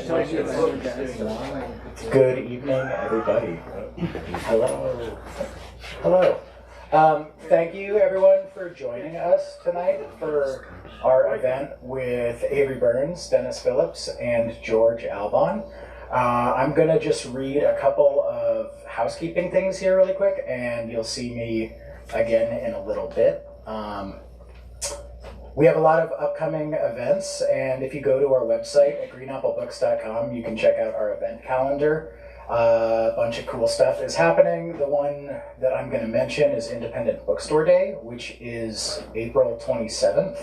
Good evening, everybody. Hello. Hello. Thank you, everyone, for joining us tonight for our event with Avery Burns, Dennis Phillips, and George Albon. I'm going to just read a couple of housekeeping things here really quick, and you'll see me again in a little bit. We have a lot of upcoming events, and if you go to our website at greenapplebooks.com, you can check out our event calendar. A bunch of cool stuff is happening. The one that I'm going to mention is Independent Bookstore Day, which is April 27th.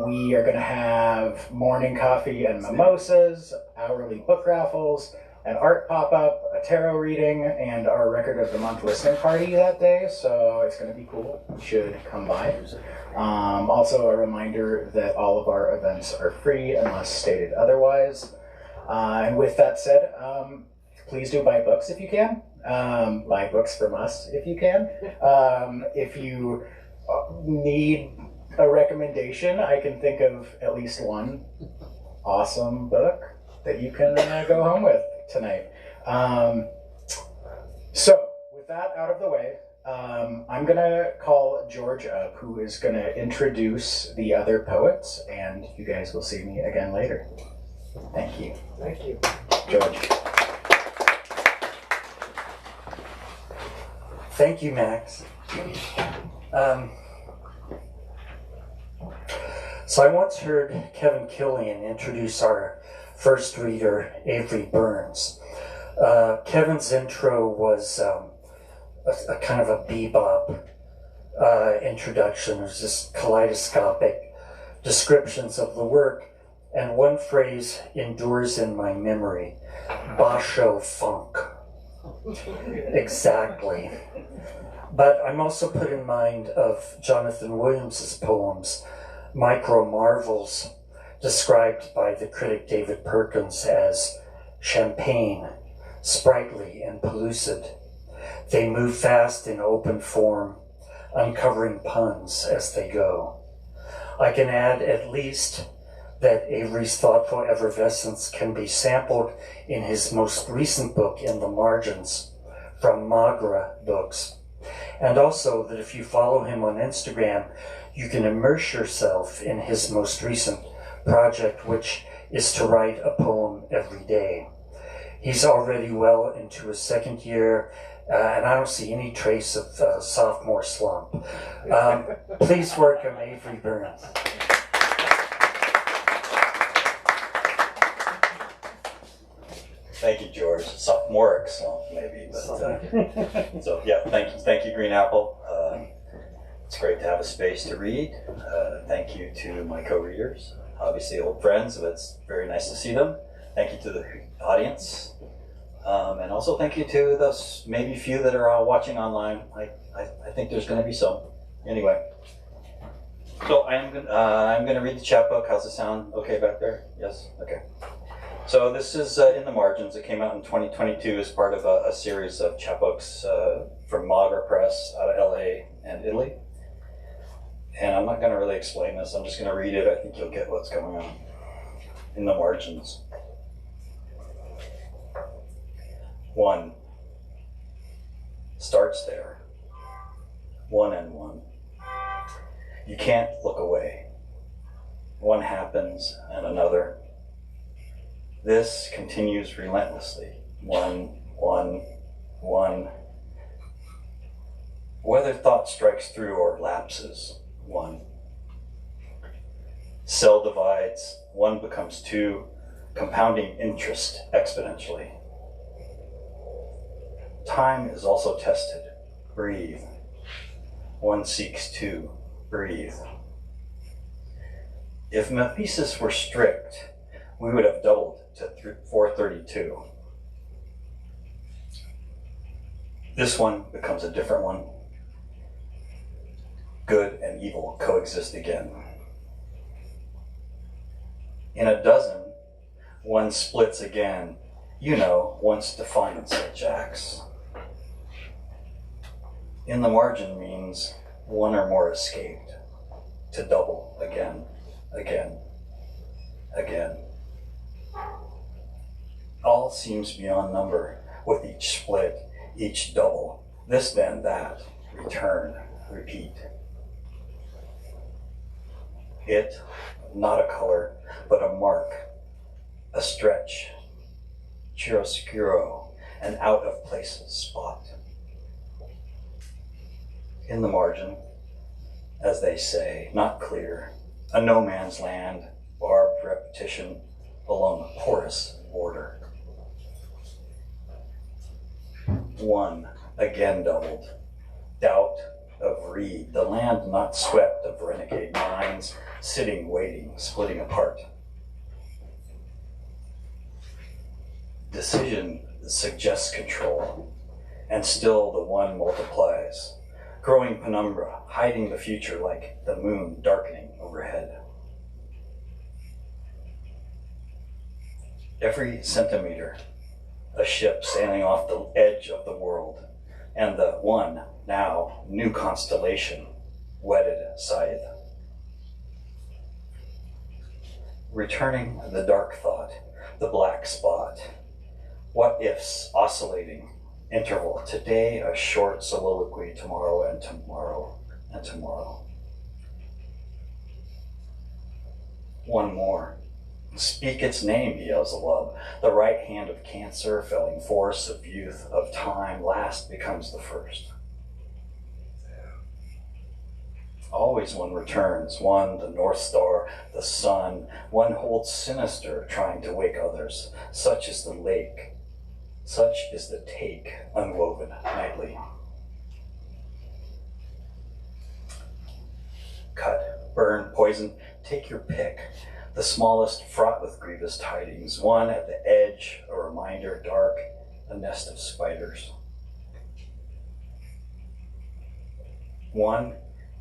We are going to have morning coffee and mimosas, hourly book raffles, an art pop-up, a tarot reading, and our record of the month listening party that day, so it's going to be cool. You should come by. Also a reminder that all of our events are free unless stated otherwise. And with that said, please do buy books if you can. Buy books from us if you can. If you need a recommendation, I can think of at least one awesome book that you can go home with tonight. So with that out of the way, I'm going to call George up, who is going to introduce the other poets, and you guys will see me again later. Thank you. Thank you. George. Thank you, Max. So I once heard Kevin Killian introduce our first reader, Avery Burns. Kevin's intro was a kind of a bebop introduction. It was just kaleidoscopic descriptions of the work, and one phrase endures in my memory: basho funk. Exactly. But I'm also put in mind of Jonathan Williams's poems, Micro Marvels, described by the critic David Perkins as champagne, sprightly and pellucid. They move fast in open form, uncovering puns as they go. I can add at least that Avery's thoughtful effervescence can be sampled in his most recent book, In the Margins, from Magra Books. And also that if you follow him on Instagram, you can immerse yourself in his most recent project, which is to write a poem every day. He's already well into his second year, and I don't see any trace of sophomore slump. Please welcome Avery Burns. Thank you, George. Sophomoric slump, maybe, but so yeah. Thank you, Green Apple. It's great to have a space to read. Thank you to my co-readers, obviously old friends, but it's very nice to see them. Thank you to the audience, and also thank you to those maybe few that are watching online. I think there's going to be some. Anyway, so I'm going to read the chapbook. How's it sound? Okay back there? Yes. Okay. So this is In the Margins. It came out in 2022 as part of a series of chapbooks from Magra Press out of LA and Italy. And I'm not going to really explain this. I'm just going to read it. I think you'll get what's going on. In the Margins. 1. Starts there. 1 and 1. You can't look away. One happens and another. This continues relentlessly. 1, 1, 1. Whether thought strikes through or lapses. 1. Cell divides. 1 becomes 2, compounding interest exponentially. Time is also tested. Breathe. 1 seeks 2. Breathe. If Mephisis were strict, we would have doubled to 432. This one becomes a different one. Good and evil coexist again. In a dozen, 1 splits again. You know, once defined such acts. In the margin means 1 or more escaped. To double again, again, again. all seems beyond number, with each split, each double, this then that, return, repeat. It, not a color, but a mark, a stretch, chiaroscuro, an out-of-place spot. In the margin, as they say, not clear, a no man's land, barbed repetition along a porous border. One, again doubled, doubt of reed, the land not swept of renegade minds, sitting, waiting, splitting apart. Decision suggests control, and still the one multiplies, growing penumbra, hiding the future like the moon darkening overhead. Every centimeter, a ship sailing off the edge of the world, and the one, now, new constellation, whetted scythe. Returning the dark thought, the black spot, what ifs oscillating, interval, today a short soliloquy, tomorrow and tomorrow and tomorrow. One more. Speak its name, Beelzebub, the right hand of cancer, felling force of youth, of time, last becomes the first. Always one returns, one, the North Star, the sun, one holds sinister, trying to wake others. Such is the lake, such is the take, unwoven nightly. Cut, burn, poison, take your pick. The smallest fraught with grievous tidings, one at the edge, a reminder, dark, a nest of spiders. One,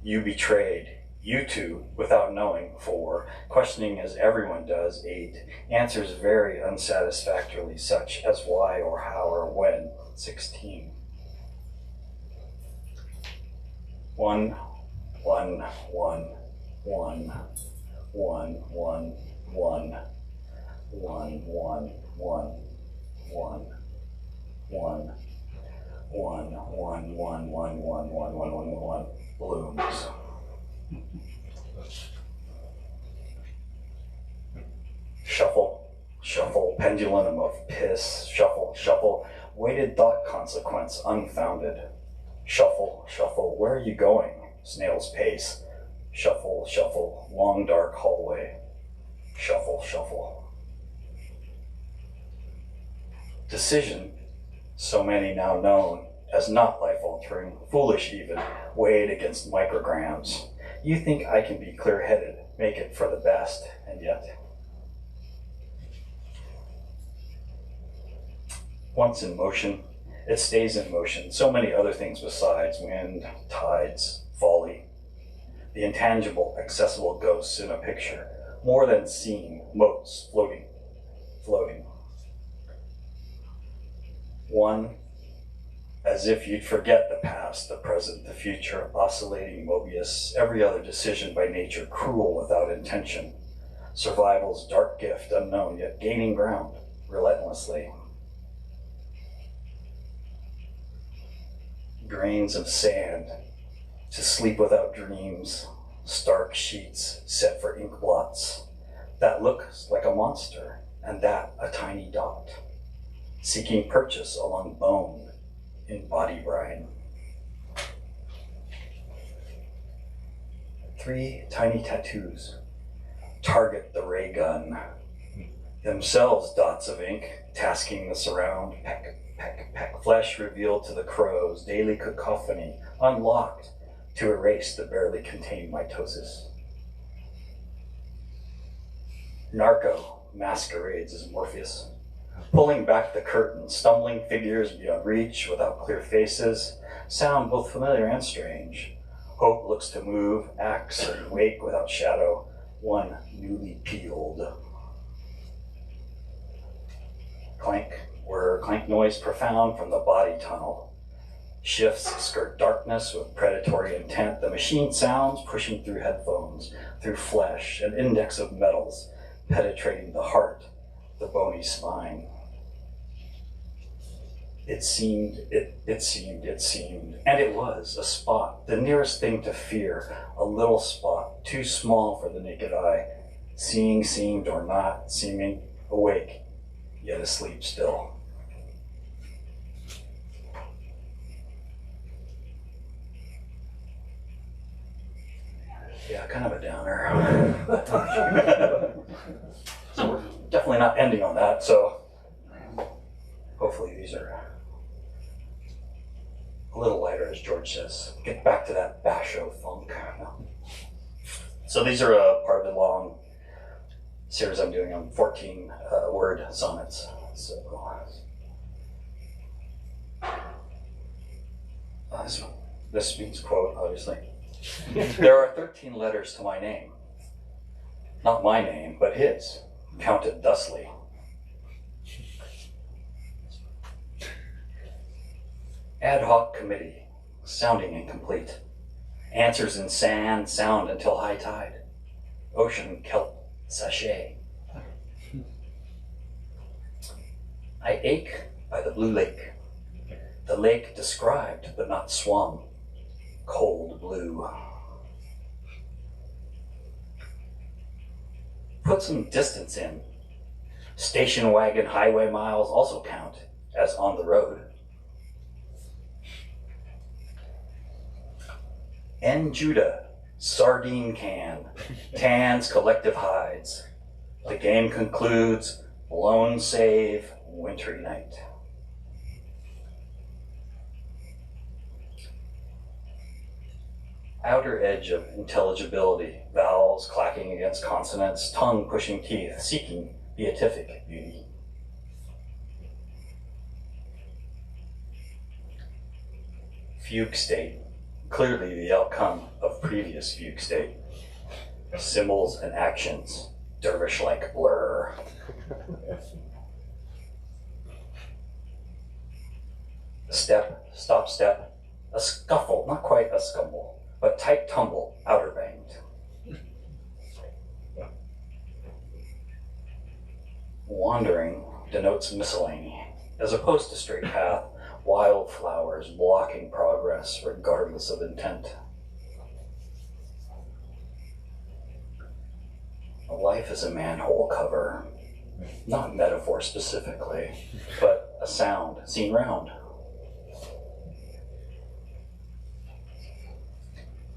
you betrayed, you two, without knowing, for, questioning as everyone does, 8, answers very unsatisfactorily, such as why or how or when, 16. One, one, one, one. One, one, one, one, one, one, one, one, one, blooms. Shuffle, shuffle, pendulum of piss, shuffle, shuffle, weighted thought consequence, unfounded. Shuffle, shuffle, where are you going? Snail's pace. Shuffle, shuffle, long dark hallway. Shuffle, shuffle. Decision, so many now known as not life-altering, foolish even, weighed against micrograms. You think I can be clear-headed, make it for the best, and yet. Once in motion, it stays in motion. So many other things besides wind, tides, folly. The intangible, accessible ghosts in a picture, more than seen, motes, floating, floating. One, as if you'd forget the past, the present, the future, oscillating Mobius, every other decision by nature, cruel without intention. Survival's dark gift, unknown, yet gaining ground, relentlessly. Grains of sand, to sleep without dreams, stark sheets set for ink blots. That looks like a monster, and that a tiny dot, seeking purchase along bone in body brine. 3 tiny tattoos target the ray gun, themselves dots of ink, tasking the surround, peck, peck, peck, flesh revealed to the crows, daily cacophony, unlocked, to erase the barely contained mitosis. Narco masquerades as Morpheus, pulling back the curtain, stumbling figures beyond reach without clear faces, sound both familiar and strange. Hope looks to move, acts, and wake without shadow, one newly peeled. Clank, whir, clank noise profound from the body tunnel. Shifts skirt darkness with predatory intent. The machine sounds pushing through headphones, through flesh, an index of metals, penetrating the heart, the bony spine. It seemed, and it was a spot, the nearest thing to fear, a little spot, too small for the naked eye, seeing seemed or not, seeming awake, yet asleep still. Yeah, kind of a downer. So we're definitely not ending on that, so hopefully these are a little lighter, as George says. Get back to that basho funk. So these are a part of the long series I'm doing on 14 word sonnets. So this means quote, obviously. There are 13 letters to my name. Not my name, but his, counted thusly. Ad hoc committee, sounding incomplete. Answers in sand, sound until high tide. Ocean kelp sachet. I ache by the blue lake. The lake described but not swum. Cold blue. Put some distance in. Station wagon highway miles also count as on the road. En Judah, sardine can, tans collective hides. The game concludes, lone save, wintry night. Outer edge of intelligibility, vowels clacking against consonants, tongue pushing teeth, seeking beatific beauty. Fugue state, clearly the outcome of previous fugue state. Symbols and actions, dervish-like blur. Step, stop step, a scuffle, not quite a scumble, but tight tumble, outer banged. Wandering denotes miscellany, as opposed to straight path, wildflowers blocking progress regardless of intent. Life is a manhole cover, not metaphor specifically, but a sound seen round.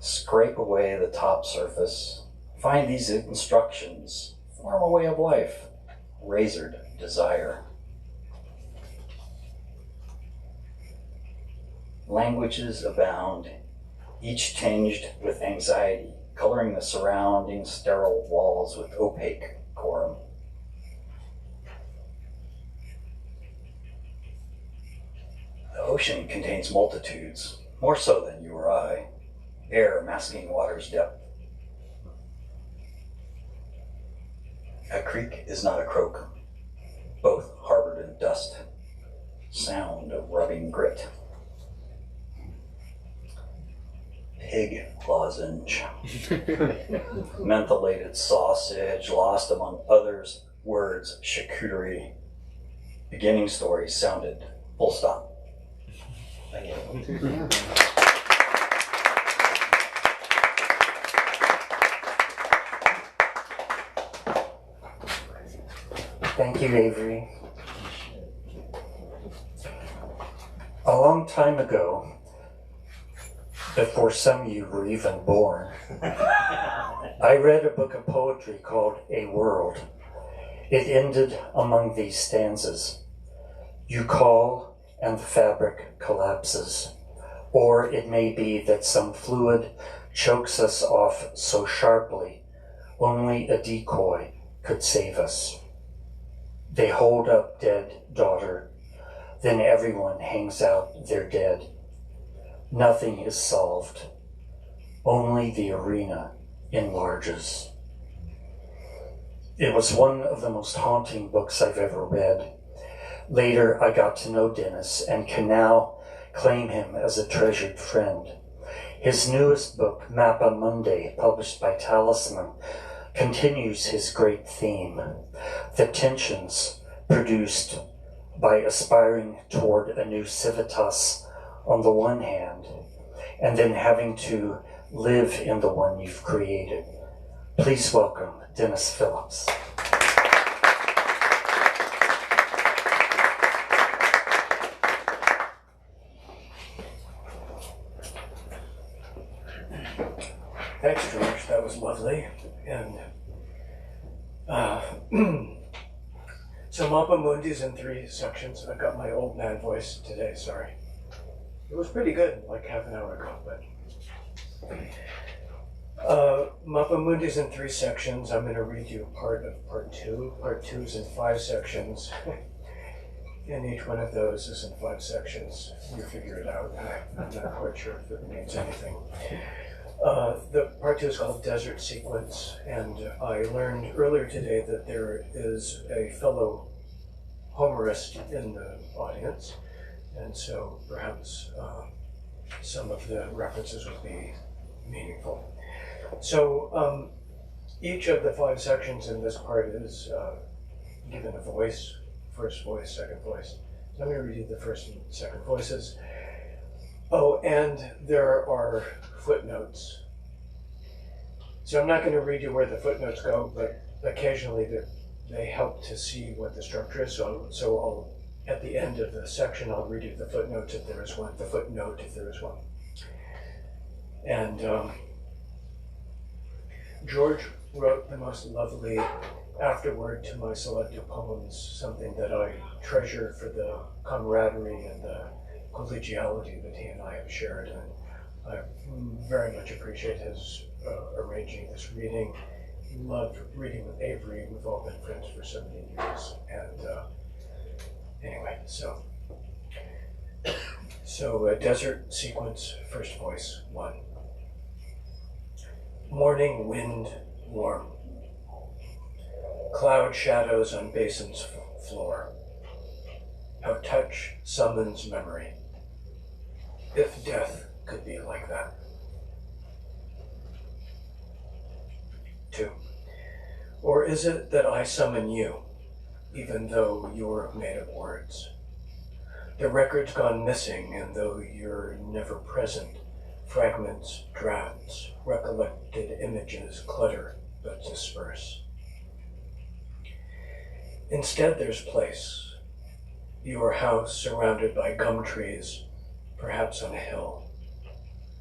Scrape away the top surface, find these instructions, form a way of life, razored desire. Languages abound, each tinged with anxiety, coloring the surrounding sterile walls with opaque quorum. The ocean contains multitudes, more so than you or I, air masking water's depth. A creek is not a croak, both harbored in dust, sound of rubbing grit. Pig lozenge, mentholated sausage, lost among others, words, charcuterie. Beginning story sounded, full stop. Thank you. Thank you, Avery. A long time ago, before some of you were even born, I read a book of poetry called A World. It ended among these stanzas. You call and the fabric collapses. Or it may be that some fluid chokes us off so sharply, only a decoy could save us. They hold up dead daughter, then everyone hangs out their dead. Nothing is solved. Only the arena enlarges. It was one of the most haunting books I've ever read. Later, I got to know Dennis and can now claim him as a treasured friend. His newest book, Mappa Mundi, published by Talisman, continues his great theme. The tensions produced by aspiring toward a new civitas on the one hand, and then having to live in the one you've created. Please welcome Dennis Phillips. Thanks, George. That was lovely. And so Mappa Mundi's in 3 sections. I got my old man voice today, sorry. It was pretty good, like half an hour ago, but Mappa Mundi's in 3 sections. I'm going to read you part of part 2. Part 2 is in 5 sections. And each one of those is in 5 sections. You figure it out. I'm not quite sure if it means anything. The part 2 is called Desert Sequence, and I learned earlier today that there is a fellow Homerist in the audience, and so perhaps some of the references will be meaningful. So each of the 5 sections in this part is given a voice, first voice, second voice. So I'm going to read you the first and second voices. Oh, and there are footnotes. So I'm not going to read you where the footnotes go, but occasionally they help to see what the structure is. So I'll, at the end of the section, I'll read you the footnotes if there is one, the footnote if there is one. And George wrote the most lovely afterword to my selected poems, something that I treasure for the camaraderie and the collegiality that he and I have shared, and I very much appreciate his arranging this reading. Loved reading with Avery. We've all been friends for so many years, and anyway, so Desert Sequence, first voice, 1. Morning wind warm, cloud shadows on basin's floor, how touch summons memory. If death could be like that. 2. Or is it that I summon you, even though you're made of words? The record's gone missing, and though you're never present, fragments, drafts, recollected images clutter but disperse. Instead, there's place. Your house surrounded by gum trees, perhaps on a hill.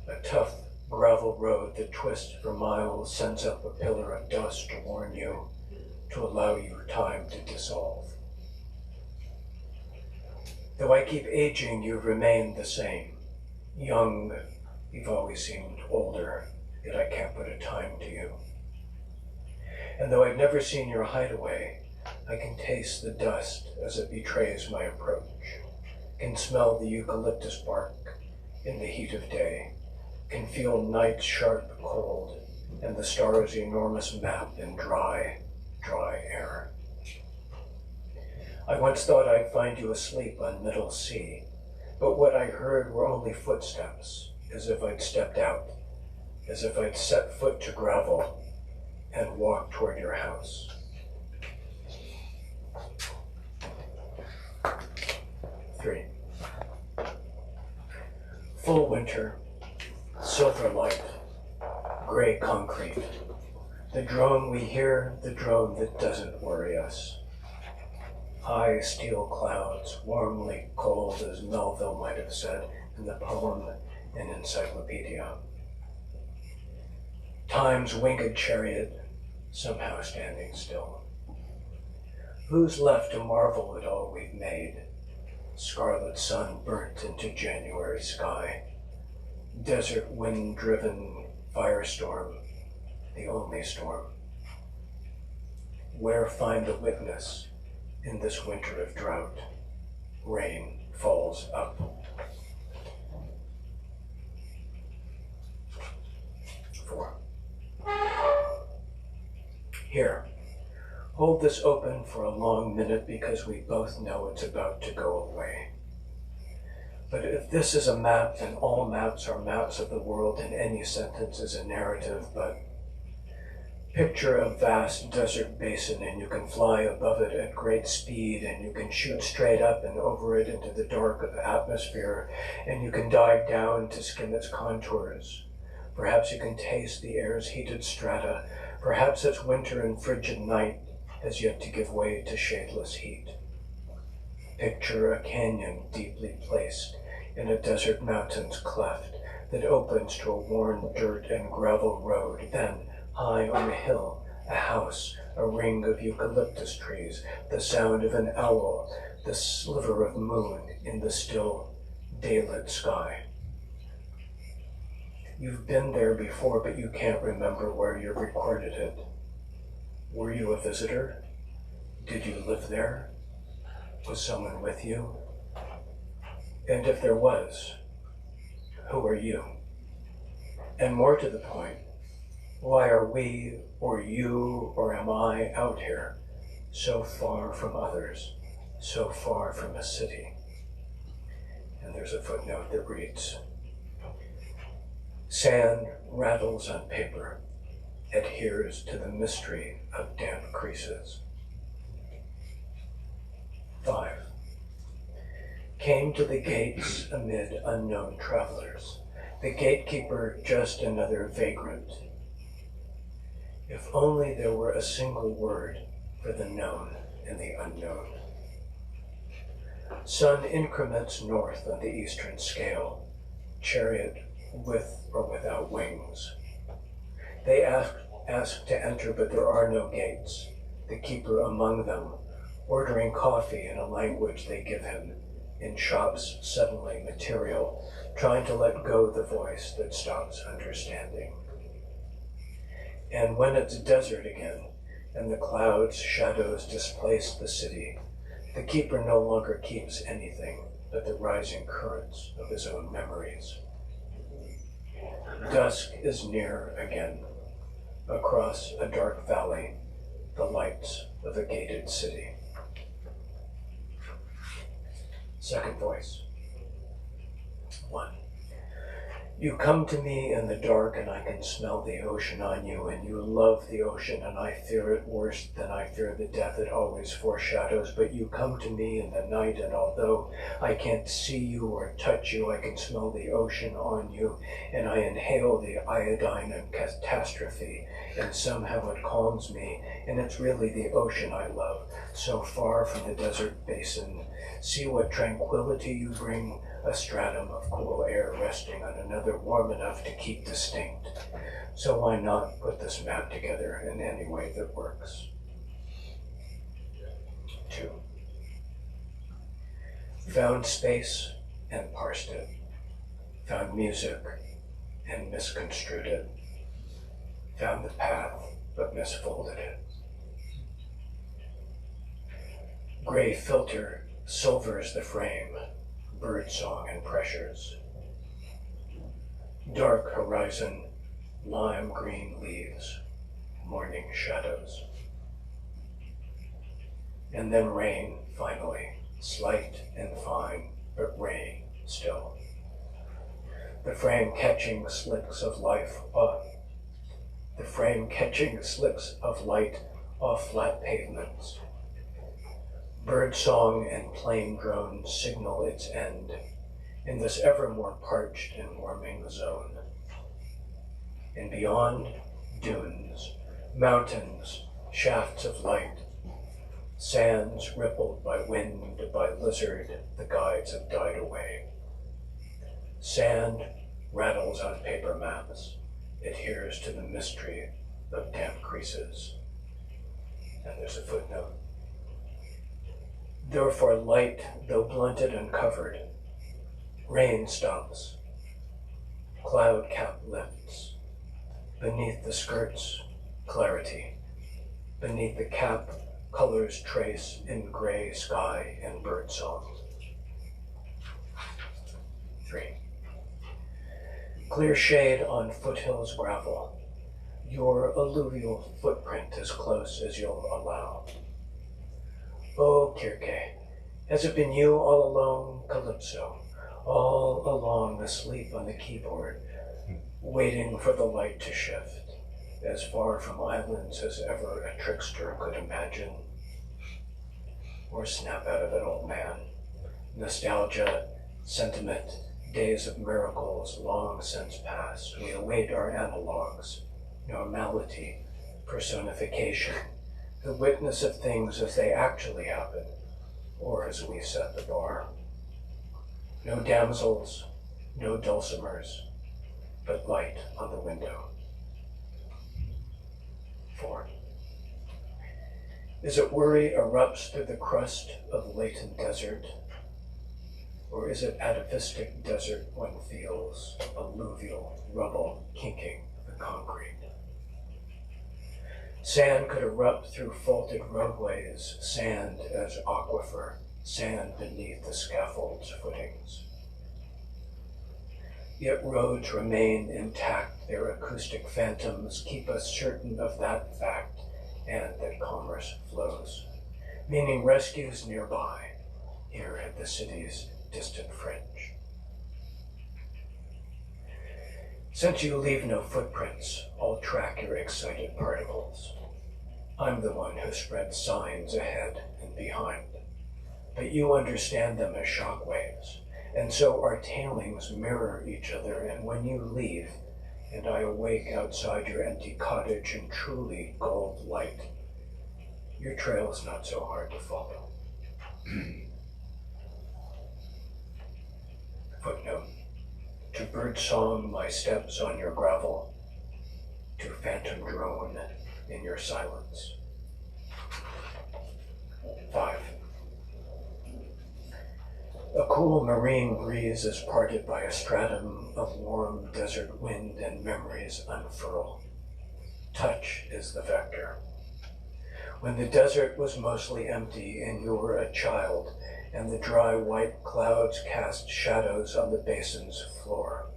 A tough gravel road that twists for miles sends up a pillar of dust to warn you, to allow you time to dissolve. Though I keep aging, you remain the same. Young, you've always seemed older, yet I can't put a time to you. And though I've never seen your hideaway, I can taste the dust as it betrays my approach, can smell the eucalyptus bark in the heat of day, can feel night's sharp cold and the stars' enormous map in dry, dry air. I once thought I'd find you asleep on Middle Sea, but what I heard were only footsteps, as if I'd stepped out, as if I'd set foot to gravel and walked toward your house. 3. Full winter, silver light, gray concrete. The drone we hear, the drone that doesn't worry us. High steel clouds, warmly cold as Melville might have said in the poem and encyclopedia. Time's winged chariot, somehow standing still. Who's left to marvel at all we've made? Scarlet sun burnt into January sky. Desert wind-driven firestorm, the only storm. Where find the witness in this winter of drought? Rain falls up. 4. Here, hold this open for a long minute because we both know it's about to go away. But if this is a map, then all maps are maps of the world, and any sentence is a narrative, but Picture a vast desert basin, and you can fly above it at great speed, and you can shoot straight up and over it into the dark of the atmosphere, and you can dive down to skim its contours. Perhaps you can taste the air's heated strata. Perhaps its winter and frigid night has yet to give way to shadeless heat. Picture a canyon deeply placed in a desert mountain's cleft that opens to a worn dirt and gravel road. Then, high on a hill, a house, a ring of eucalyptus trees, the sound of an owl, the sliver of moon in the still, daylit sky. You've been there before, but you can't remember where you recorded it. Were you a visitor? Did you live there? Was someone with you? And if there was, who are you? And more to the point, why are we, or you, or am I out here, so far from others, so far from a city? And there's a footnote that reads, sand rattles on paper, adheres to the mystery of damp creases. 5. Came to the gates amid unknown travelers, the gatekeeper just another vagrant. If only there were a single word for the known and the unknown. Sun increments north on the eastern scale, chariot with or without wings. They ask to enter, but there are no gates, the keeper among them, ordering coffee in a language they give him, in shops suddenly material, trying to let go the voice that stops understanding. And when it's desert again, and the clouds, shadows displace the city, the keeper no longer keeps anything but the rising currents of his own memories. Dusk is near again. Across a dark valley, the lights of a gated city. Second voice. 1. You come to me in the dark, and I can smell the ocean on you, and you love the ocean, and I fear it worse than I fear the death it always foreshadows. But you come to me in the night, and although I can't see you or touch you, I can smell the ocean on you, and I inhale the iodine and catastrophe, and somehow it calms me, and it's really the ocean I love, so far from the desert basin. See what tranquility you bring, a stratum of cool air resting on another warm enough to keep distinct. So why not put this map together in any way that works? 2. Found space and parsed it. Found music and misconstrued it. Found the path but misfolded it. Gray filter silvers the frame, birdsong and pressures. Dark horizon, lime green leaves, morning shadows. And then rain, finally, slight and fine, but rain still. The frame catching slicks of life off. The frame catching slicks of light off flat pavements. Birdsong and plane drones signal its end in this ever more parched and warming zone. And beyond, dunes, mountains, shafts of light, sands rippled by wind, by lizard, the guides have died away. Sand rattles on paper maps, adheres to the mystery of damp creases. And there's a footnote. Therefore light, though blunted and covered, rain stops, cloud cap lifts, beneath the skirts, clarity, beneath the cap, colors trace in gray sky and birdsong. 3. Clear shade on foothills gravel, your alluvial footprint as close as you'll allow. Oh, Kirke, has it been you all alone, Calypso, all along asleep on the keyboard, waiting for the light to shift, as far from islands as ever a trickster could imagine, or snap out of an old man. Nostalgia, sentiment, days of miracles long since past. We await our analogs, normality, personification, the witness of things as they actually happen, or as we set the bar. No damsels, no dulcimers, but light on the window. 4. Is it worry erupts through the crust of latent desert? Or is it atavistic desert one feels alluvial rubble kinking the concrete? Sand could erupt through faulted roadways, sand as aquifer, sand beneath the scaffold's footings. Yet roads remain intact, their acoustic phantoms keep us certain of that fact and that commerce flows, meaning rescues nearby, here at the city's distant fringe. Since you leave no footprints, I'll track your excited particles. I'm the one who spreads signs ahead and behind, but you understand them as shockwaves, and so our tailings mirror each other, and when you leave, and I awake outside your empty cottage in truly gold light, your trail's not so hard to follow. Footnote: to birdsong my steps on your gravel, to phantom drone in your silence. 5. A cool marine breeze is parted by a stratum of warm desert wind, and memories unfurl. Touch is the vector. When the desert was mostly empty and you were a child, and the dry white clouds cast shadows on the basin's floor.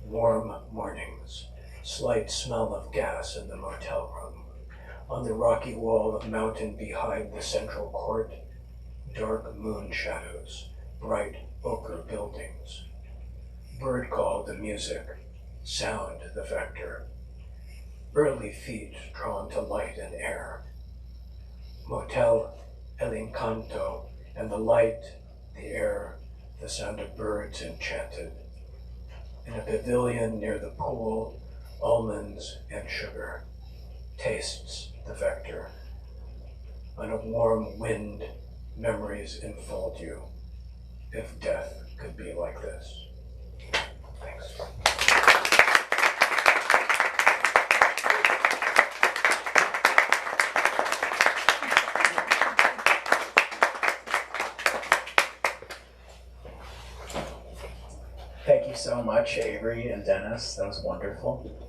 Warm mornings, slight smell of gas in the motel room. On the rocky wall of mountain behind the central court, dark moon shadows, bright ochre buildings. Bird call the music, sound the vector. Early feet drawn to light and air. Motel El Encanto, and the light, the air, the sound of birds enchanted. In a pavilion near the pool, almonds and sugar. Tastes the vector. On a warm wind, memories enfold you. If death could be like this. Thanks. Thank you so much, Avery and Dennis. That was wonderful.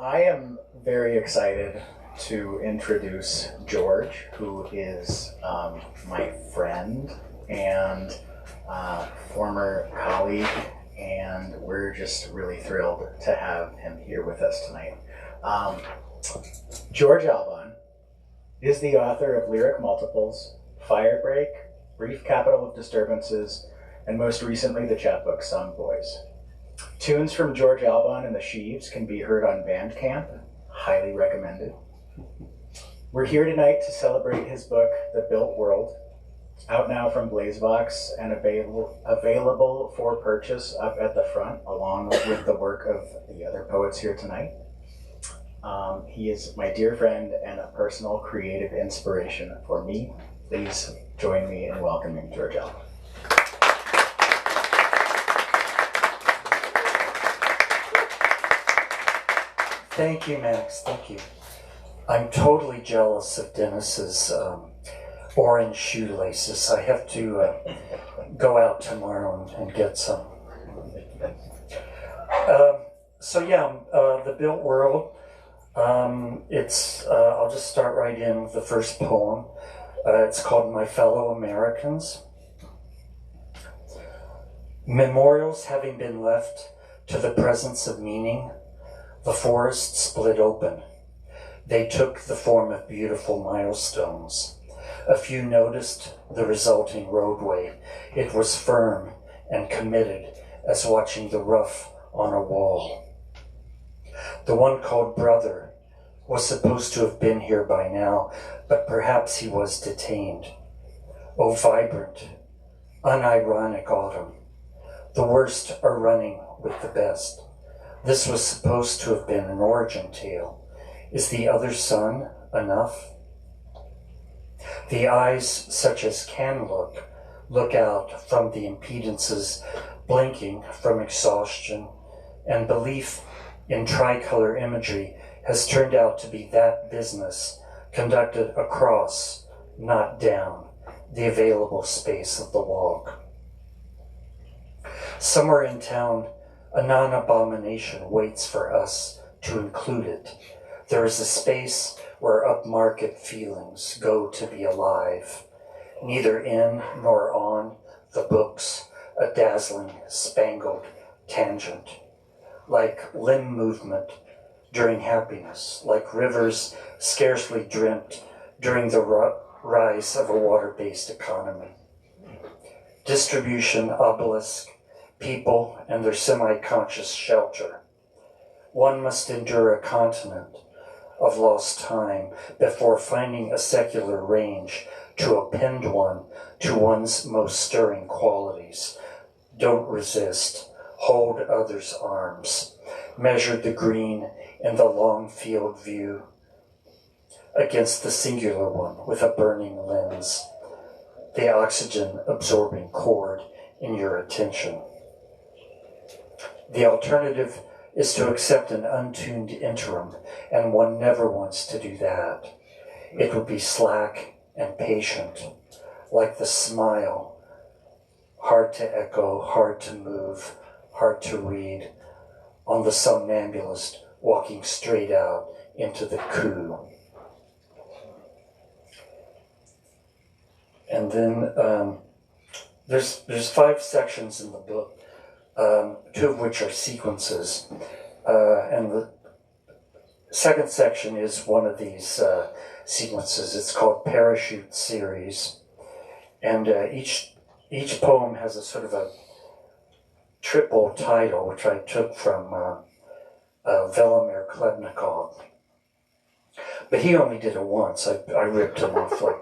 I am very excited to introduce George, who is my friend and former colleague, and we're just really thrilled to have him here with us tonight. George Albon is the author of Lyric Multiples, Firebreak, Brief Capital of Disturbances, and most recently the chapbook Some Boys. Tunes from George Albon and the Sheaves can be heard on Bandcamp. Highly recommended. We're here tonight to celebrate his book, The Built World, out now from Blazebox and available for purchase up at the front, along with the work of the other poets here tonight. He is my dear friend and a personal creative inspiration for me. Please join me in welcoming George Albon. Thank you, Max. Thank you. I'm totally jealous of Dennis's orange shoelaces. I have to go out tomorrow and get some. The Built World. I'll just start right in with the first poem. It's called My Fellow Americans. Memorials having been left to the presence of meaning, the forest split open. They took the form of beautiful milestones. A few noticed the resulting roadway. It was firm and committed as watching the rough on a wall. The one called Brother was supposed to have been here by now, but perhaps he was detained. Oh, vibrant, unironic autumn. The worst are running with the best. This was supposed to have been an origin tale. Is the other sun enough? The eyes, such as can look out from the impedances, blinking from exhaustion, and belief in tricolor imagery has turned out to be that business conducted across, not down, the available space of the walk. Somewhere in town, a non-abomination waits for us to include it. There is a space where upmarket feelings go to be alive, neither in nor on the books, a dazzling, spangled tangent, like limb movement during happiness, like rivers scarcely dreamt during the rise of a water-based economy. Distribution obelisk, people and their semi-conscious shelter. One must endure a continent of lost time before finding a secular range to append one to one's most stirring qualities. Don't resist. Hold others' arms. Measure the green in the long field view against the singular one with a burning lens, the oxygen-absorbing cord in your attention. The alternative is to accept an untuned interim, and one never wants to do that. It would be slack and patient, like the smile, hard to echo, hard to move, hard to read, on the somnambulist walking straight out into the coup. And then there's 5 sections in the book, 2 of which are sequences. And the second section is one of these sequences. It's called Parachute Series. And each poem has a sort of a triple title, which I took from Velimir Klebnikov. But he only did it once. I ripped him off like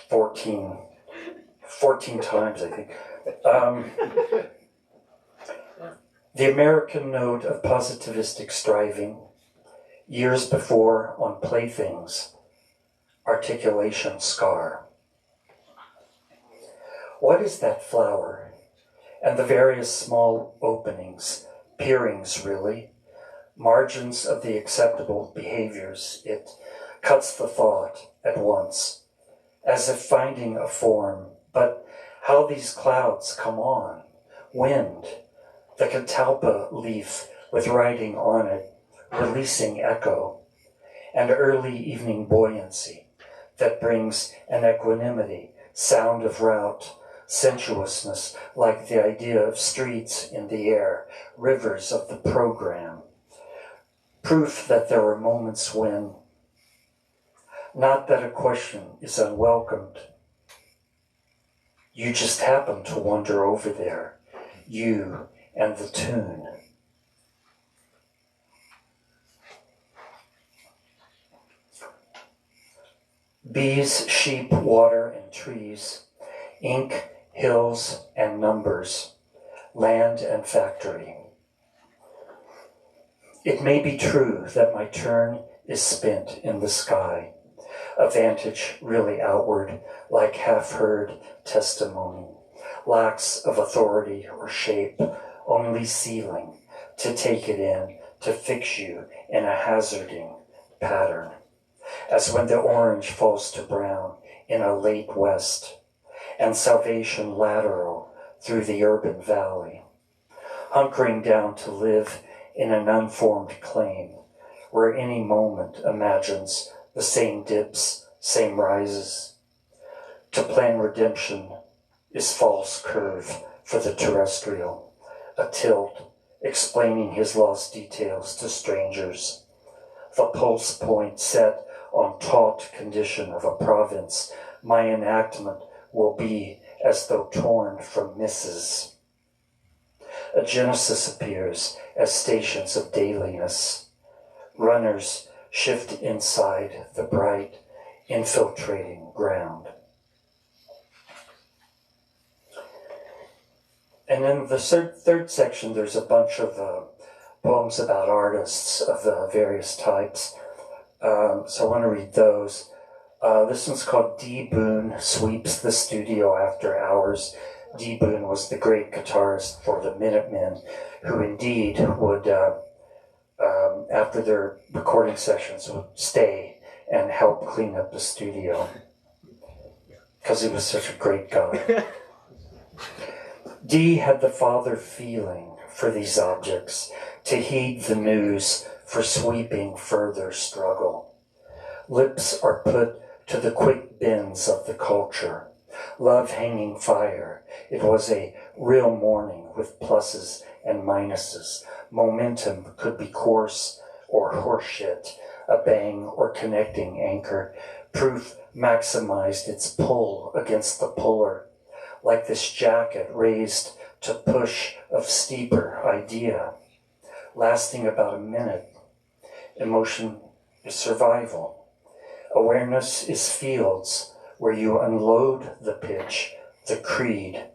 14 times, I think. The American note of positivistic striving, years before on playthings, articulation scar. What is that flower? And the various small openings, peerings really, margins of the acceptable behaviors, it cuts the thought at once, as if finding a form. But how these clouds come on, wind, the catalpa leaf with writing on it, releasing echo, and early evening buoyancy that brings an equanimity, sound of route, sensuousness, like the idea of streets in the air, rivers of the program. Proof that there are moments when, not that a question is unwelcomed, you just happen to wander over there, you and the tune. Bees, sheep, water, and trees, ink, hills, and numbers, land and factory. It may be true that my turn is spent in the sky, a vantage really outward, like half-heard testimony, lacks of authority or shape, only ceiling, to take it in, to fix you in a hazarding pattern, as when the orange falls to brown in a late west, and salvation lateral through the urban valley, hunkering down to live in an unformed claim, where any moment imagines the same dips, same rises. To plan redemption is false curve for the terrestrial, a tilt, explaining his lost details to strangers. The pulse point set on taut condition of a province, my enactment will be as though torn from misses. A genesis appears as stations of dailiness. Runners shift inside the bright, infiltrating ground. And in the third section, there's a bunch of poems about artists of various types. So I want to read those. This one's called D. Boone Sweeps the Studio After Hours. D. Boone was the great guitarist for the Minutemen, who indeed would, after their recording sessions, would stay and help clean up the studio, because he was such a great guy. D had the father feeling for these objects, to heed the news for sweeping further struggle. Lips are put to the quick bends of the culture. Love hanging fire. It was a real morning with pluses and minuses. Momentum could be coarse or horseshit, a bang or connecting anchor. Proof maximized its pull against the puller, like this jacket raised to push of steeper idea, lasting about a minute. Emotion is survival. Awareness is fields where you unload the pitch, the creed.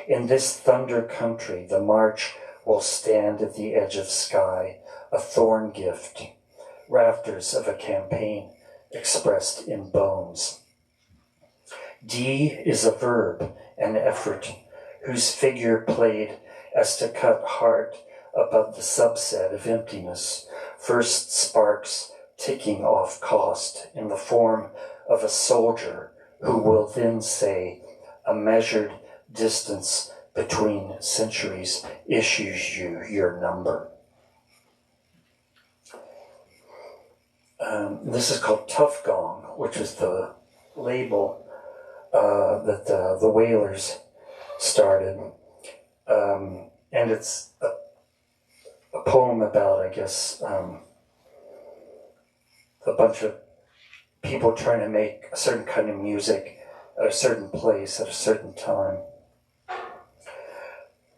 In this thunder country, the march will stand at the edge of sky, a thorn gift, rafters of a campaign expressed in bones. D is a verb, an effort, whose figure played as to cut heart above the subset of emptiness, first sparks ticking off cost in the form of a soldier who will then say, a measured distance between centuries issues you your number. This is called Tough Gong, which is the label that the Whalers started. And it's a poem about, I guess, a bunch of people trying to make a certain kind of music at a certain place at a certain time.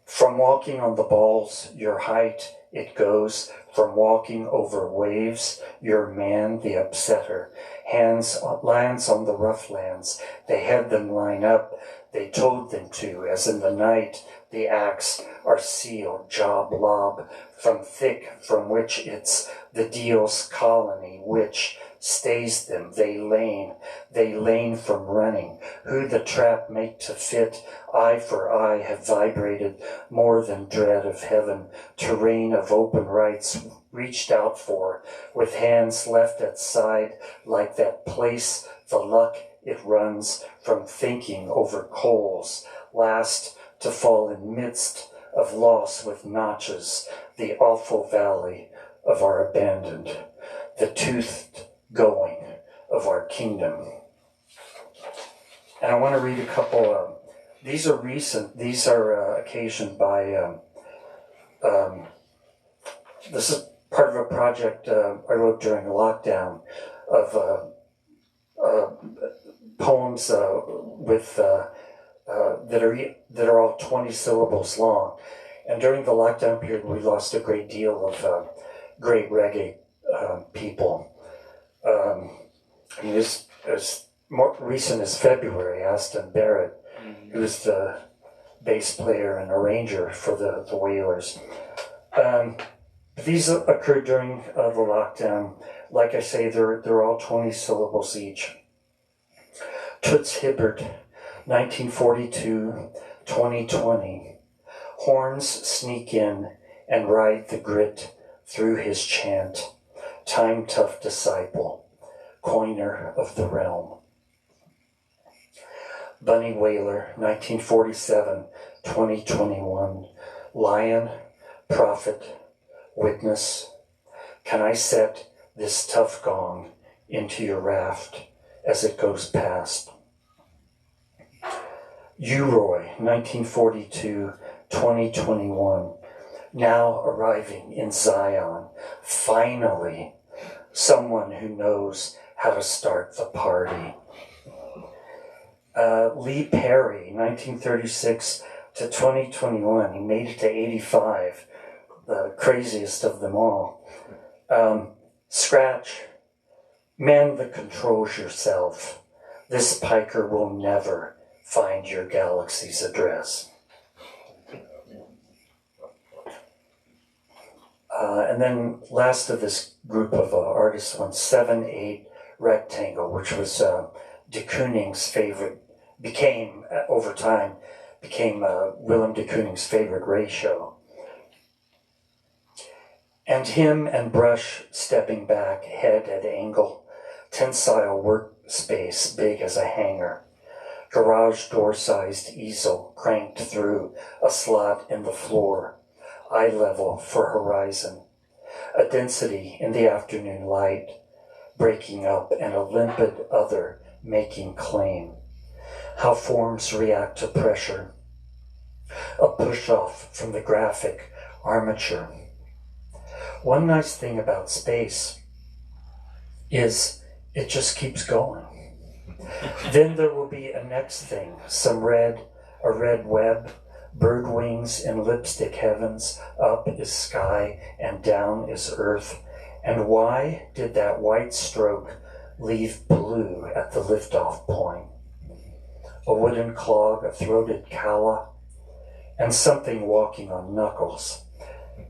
From walking on the balls, your height, it goes. From walking over waves, your man, the upsetter, lands on the rough lands. They had them line up. They told them to, as in the night, the acts are sealed, job lob, from thick, from which it's the deal's colony, which stays them. They lane from running. Who the trap make to fit, eye for eye, have vibrated more than dread of heaven. Terrain of open rights reached out for, with hands left at side, like that place, the luck it runs from thinking over coals, last to fall in midst of loss with notches, the awful valley of our abandoned, the toothed going of our kingdom. And I want to read a couple, these are recent, these are occasioned by, this is part of a project I wrote during the lockdown of poems with that are all 20 syllables long. And during the lockdown period, we lost a great deal of great reggae people. I mean, as more recent as February, Aston Barrett, who's the bass player and arranger for the Whalers. These occurred during the lockdown. Like I say, they're all 20 syllables each. Toots Hibbert, 1942, 2020. Horns sneak in and ride the grit through his chant. Time-tough disciple, coiner of the realm. Bunny Whaler, 1947, 2021. Lion, prophet, witness. Can I set this tough gong into your raft as it goes past? Uroy, 1942, 2021. Now arriving in Zion, finally, someone who knows how to start the party. Lee Perry, 1936 to to 2021. He made it to 85, the craziest of them all. Scratch, man that controls yourself. This piker will never find your galaxy's address. And then last of this group of artists went 7-8 Rectangle, which was de Kooning's favorite, became Willem de Kooning's favorite ratio. And him and Brush stepping back, head at angle, tensile workspace big as a hangar, garage door-sized easel cranked through a slot in the floor, eye level for horizon, a density in the afternoon light, breaking up and a limpid other making claim. How forms react to pressure, a push-off from the graphic armature. One nice thing about space is it just keeps going. Then there will be a next thing, a red web, bird wings in lipstick heavens, up is sky and down is earth. And why did that white stroke leave blue at the liftoff point? A wooden clog, a throated calla, and something walking on knuckles.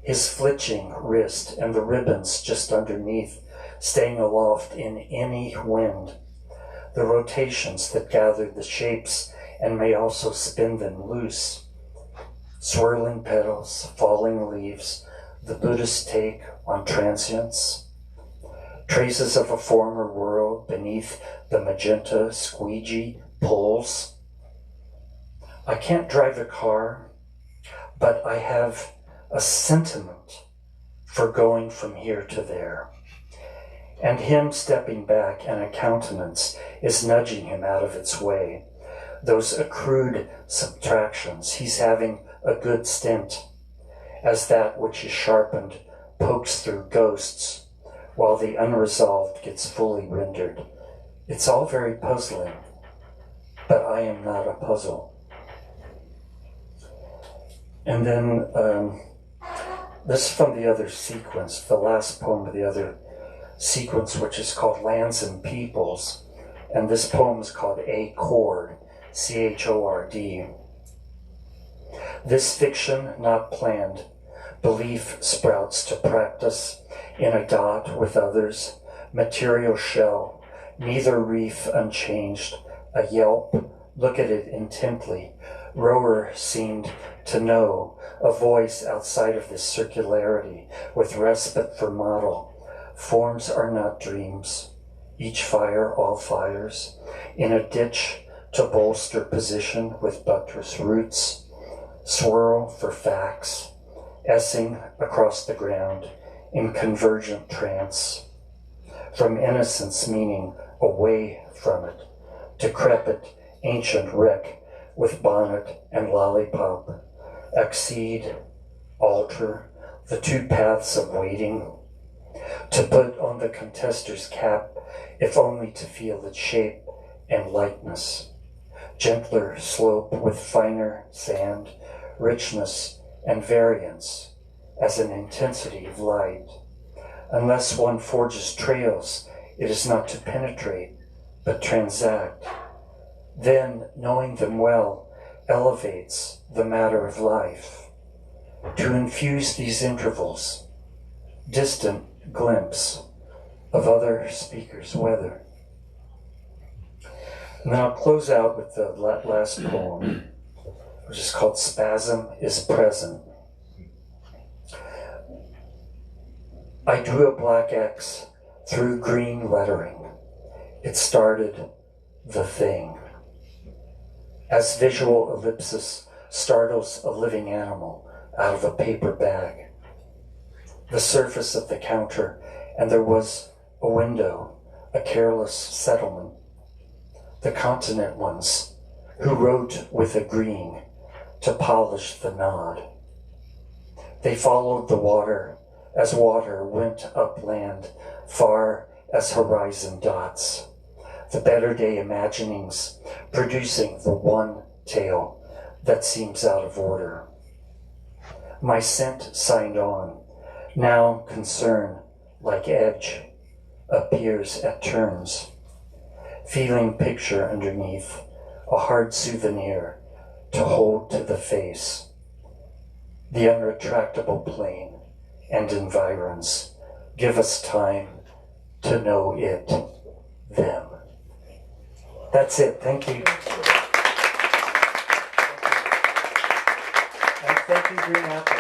His flitching wrist and the ribbons just underneath, staying aloft in any wind. The rotations that gather the shapes and may also spin them loose. Swirling petals, falling leaves, the Buddhist take on transience. Traces of a former world beneath the magenta squeegee pulls. I can't drive a car, but I have a sentiment for going from here to there. And him stepping back and a countenance is nudging him out of its way. Those accrued subtractions, he's having a good stint, as that which is sharpened pokes through ghosts, while the unresolved gets fully rendered. It's all very puzzling, but I am not a puzzle. And then this is from the other sequence, the last poem of the other sequence, which is called Lands and Peoples, and this poem is called A Chord, C-H-O-R-D. This fiction not planned, belief sprouts to practice in a dot with others, material shell, neither reef unchanged, a yelp, look at it intently. Rower seemed to know, a voice outside of this circularity, with respite for model. Forms are not dreams, each fire all fires, in a ditch to bolster position with buttress roots, swirl for facts, essing across the ground in convergent trance, from innocence meaning away from it, decrepit ancient wreck with bonnet and lollipop, accede, alter, the two paths of waiting, to put on the contester's cap, if only to feel its shape and lightness, gentler slope with finer sand, richness and variance as an intensity of light. Unless one forges trails, it is not to penetrate, but transact. Then, knowing them well, elevates the matter of life. To infuse these intervals, distant glimpse of other speakers' weather. And then I'll close out with the last poem, which is called Spasm is Present. I drew a black X through green lettering. It started the thing. As visual ellipsis startles a living animal out of a paper bag. The surface of the counter, and there was a window, a careless settlement. The continent ones, who wrote with a green to polish the nod. They followed the water as water went upland, far as horizon dots. The better day imaginings producing the one tale, that seems out of order. My scent signed on, now concern, like edge, appears at turns. Feeling picture underneath, a hard souvenir to hold to the face. The unretractable plane and environs give us time to know it, them. That's it. Thank you. And thank you, Green Apple.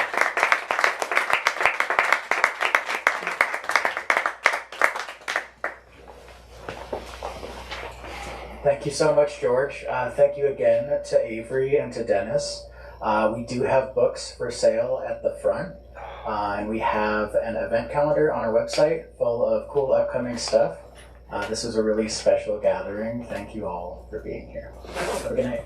Thank you so much, George. Thank you again to Avery and to Dennis. We do have books for sale at the front, and we have an event calendar on our website full of cool upcoming stuff. This is a really special gathering. Thank you all for being here. Have a good night.